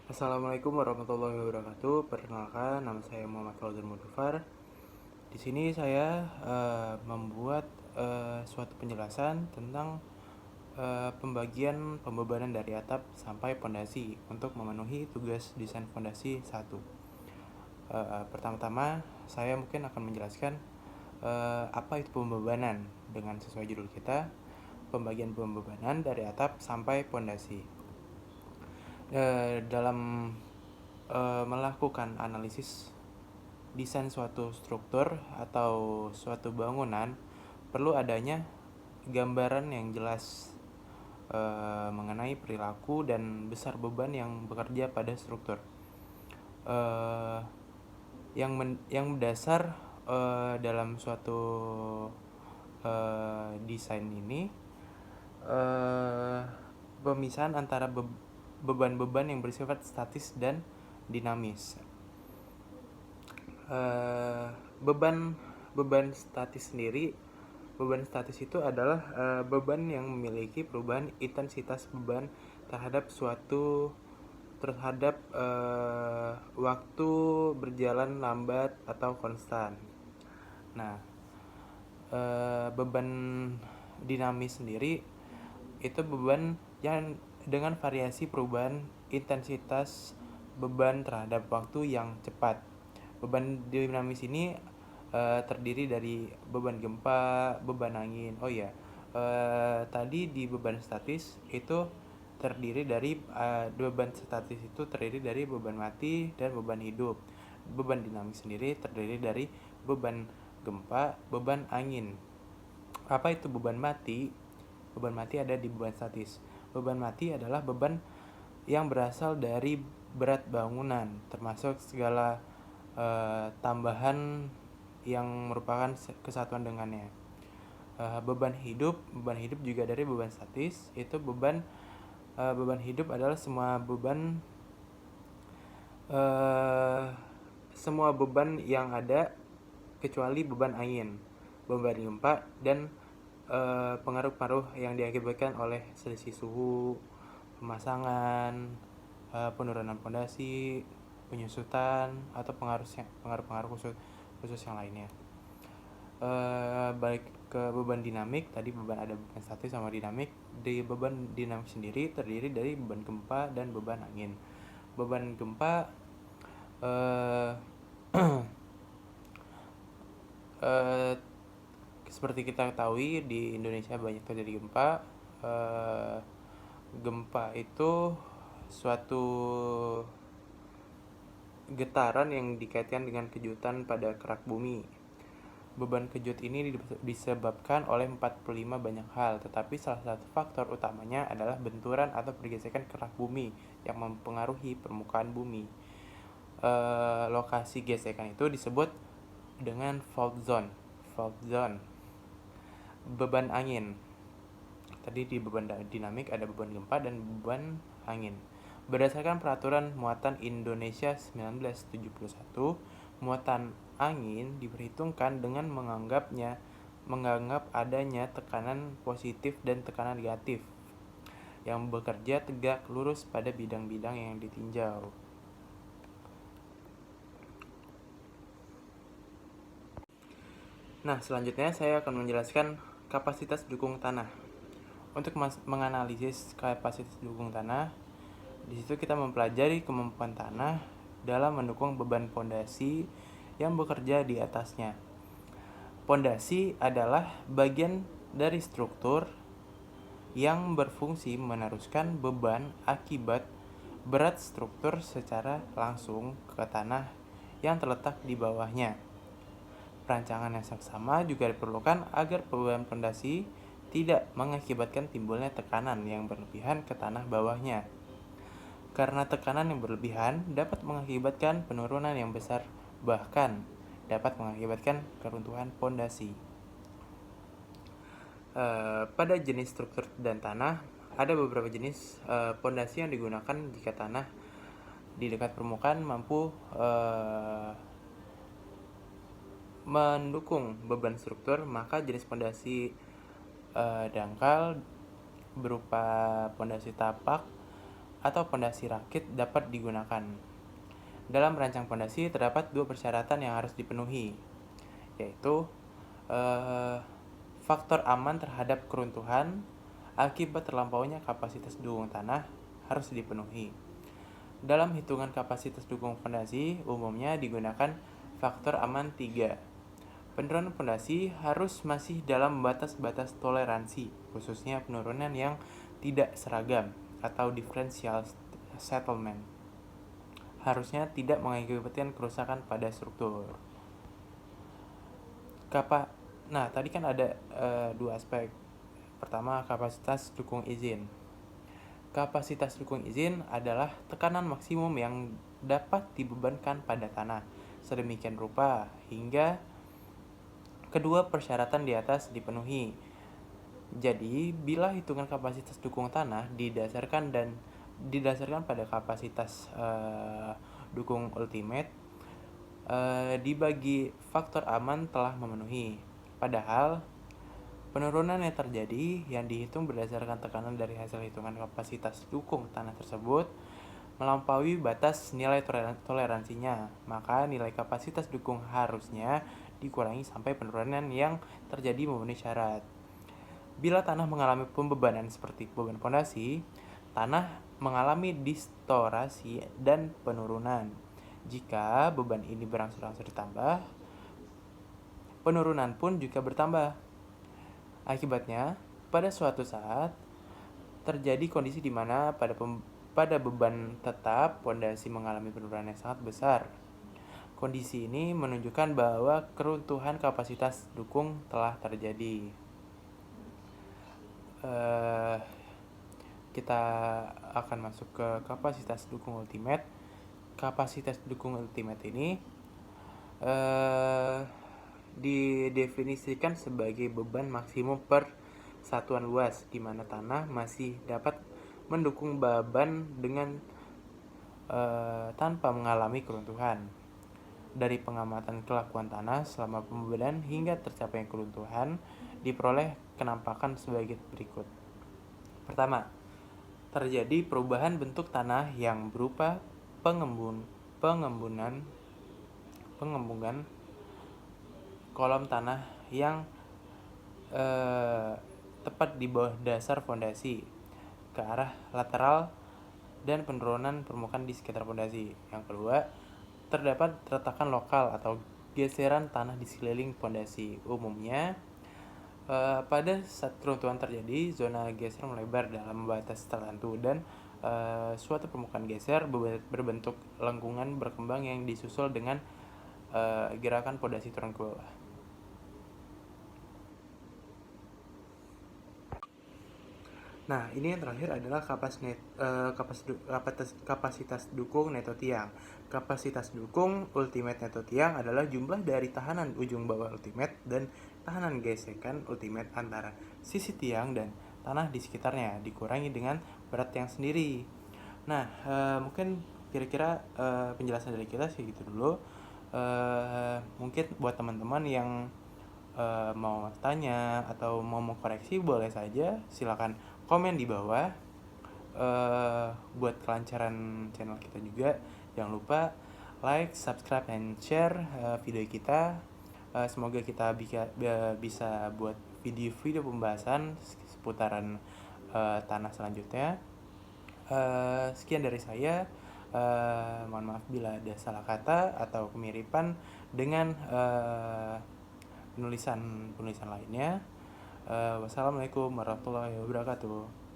Assalamualaikum warahmatullahi wabarakatuh. Perkenalkan, nama saya Muhammad Fauzan Mudufar. Di sini saya membuat suatu penjelasan tentang pembagian pembebanan dari atap sampai pondasi untuk memenuhi tugas desain fondasi 1. Pertama-tama, saya mungkin akan menjelaskan apa itu pembebanan dengan sesuai judul kita, pembagian pembebanan dari atap sampai pondasi. Dalam melakukan analisis desain suatu struktur atau suatu bangunan, perlu adanya gambaran yang jelas mengenai perilaku dan besar beban yang bekerja pada struktur. Yang mendasar dalam suatu desain ini, pemisahan antara beban-beban yang bersifat statis dan dinamis. Beban statis sendiri, beban statis itu adalah beban yang memiliki perubahan intensitas beban terhadap waktu berjalan lambat atau konstan. Nah, beban dinamis sendiri itu beban yang dengan variasi perubahan intensitas beban terhadap waktu yang cepat. Beban dinamis ini terdiri dari beban gempa, beban angin. Tadi di beban statis itu terdiri dari beban mati dan beban hidup. Beban dinamis sendiri terdiri dari beban gempa, beban angin. Apa itu beban mati? Beban mati ada di beban statis. Beban mati adalah beban yang berasal dari berat bangunan, termasuk segala tambahan yang merupakan kesatuan dengannya. Beban hidup juga dari beban statis. Itu beban hidup adalah semua beban yang ada kecuali beban angin, beban gempa, dan pengaruh-pengaruh yang diakibatkan oleh selisih suhu, pemasangan, penurunan pondasi, penyusutan, atau pengaruh-pengaruh khusus yang lainnya. Balik ke beban dinamik, tadi ada beban statis sama dinamik. Di beban dinamik sendiri terdiri dari beban gempa dan beban angin. Beban gempa seperti kita ketahui, di Indonesia banyak terjadi gempa. Gempa itu suatu getaran yang dikaitkan dengan kejutan pada kerak bumi. Beban kejut ini disebabkan oleh 45 banyak hal, tetapi salah satu faktor utamanya adalah benturan atau pergesekan kerak bumi yang mempengaruhi permukaan bumi. Lokasi gesekan itu disebut dengan fault zone. Beban angin. Tadi di beban dinamik ada beban gempa dan beban angin. Berdasarkan peraturan muatan Indonesia 1971, muatan angin diperhitungkan dengan menganggap adanya tekanan positif dan tekanan negatif yang bekerja tegak lurus pada bidang-bidang yang ditinjau. Nah, selanjutnya saya akan menjelaskan kapasitas dukung tanah. Untuk menganalisis kapasitas dukung tanah, di situ kita mempelajari kemampuan tanah dalam mendukung beban pondasi yang bekerja di atasnya. Pondasi adalah bagian dari struktur yang berfungsi meneruskan beban akibat berat struktur secara langsung ke tanah yang terletak di bawahnya. Perancangan yang seksama juga diperlukan agar beban pondasi tidak mengakibatkan timbulnya tekanan yang berlebihan ke tanah bawahnya. Karena tekanan yang berlebihan dapat mengakibatkan penurunan yang besar, bahkan dapat mengakibatkan keruntuhan pondasi. Pada jenis struktur dan tanah, ada beberapa jenis pondasi yang digunakan jika tanah di dekat permukaan mampu mendukung beban struktur, maka jenis pondasi dangkal berupa pondasi tapak atau pondasi rakit dapat digunakan. Dalam merancang pondasi terdapat 2 persyaratan yang harus dipenuhi, yaitu faktor aman terhadap keruntuhan akibat terlampaunya kapasitas dukung tanah harus dipenuhi. Dalam hitungan kapasitas dukung fondasi umumnya digunakan faktor aman 3. Penurunan fondasi harus masih dalam batas-batas toleransi, khususnya penurunan yang tidak seragam atau differential settlement. Harusnya tidak mengakibatkan kerusakan pada struktur. Nah, tadi kan ada 2 aspek. Pertama, kapasitas dukung izin. Kapasitas dukung izin adalah tekanan maksimum yang dapat dibebankan pada tanah sedemikian rupa hingga kedua persyaratan di atas dipenuhi. Jadi, bila hitungan kapasitas dukung tanah didasarkan pada kapasitas dukung ultimate dibagi faktor aman telah memenuhi. Padahal penurunan yang terjadi yang dihitung berdasarkan tekanan dari hasil hitungan kapasitas dukung tanah tersebut melampaui batas nilai toleransinya, maka nilai kapasitas dukung harusnya dikurangi sampai penurunan yang terjadi memenuhi syarat. Bila tanah mengalami pembebanan seperti beban fondasi, tanah mengalami distorasi dan penurunan. Jika beban ini berangsur-angsur ditambah, penurunan pun juga bertambah. Akibatnya, pada suatu saat terjadi kondisi di mana pada beban tetap fondasi mengalami penurunan yang sangat besar. Kondisi ini menunjukkan bahwa keruntuhan kapasitas dukung telah terjadi. Kita akan masuk ke kapasitas dukung ultimate. Kapasitas dukung ultimate ini didefinisikan sebagai beban maksimum per satuan luas, di mana tanah masih dapat mendukung beban dengan tanpa mengalami keruntuhan. Dari pengamatan kelakuan tanah selama pembebanan hingga tercapainya keruntuhan, diperoleh kenampakan sebagai berikut. Pertama, terjadi perubahan bentuk tanah yang berupa pengembungan kolom tanah yang tepat di bawah dasar fondasi ke arah lateral dan penurunan permukaan di sekitar fondasi. Yang kedua, terdapat retakan lokal atau geseran tanah di sekeliling fondasi. Umumnya, pada saat keruntuhan terjadi, zona geser melebar dalam batas tertentu dan suatu permukaan geser berbentuk lengkungan berkembang yang disusul dengan gerakan fondasi turun ke bawah. Nah, ini yang terakhir adalah kapasitas dukung neto tiang. Kapasitas dukung ultimate neto tiang adalah jumlah dari tahanan ujung bawah ultimate dan tahanan gesekan ultimate antara sisi tiang dan tanah di sekitarnya, dikurangi dengan berat tiang sendiri. Nah, mungkin kira-kira penjelasan dari kita segitu dulu. Mungkin buat teman-teman yang mau tanya atau mau koreksi boleh saja, silakan komen di bawah. Buat kelancaran channel kita juga, jangan lupa like, subscribe, and share video kita. Semoga kita bisa buat video-video pembahasan seputaran tanah selanjutnya. Sekian dari saya. Mohon maaf bila ada salah kata atau kemiripan dengan penulisan lainnya. Wassalamualaikum warahmatullahi wabarakatuh.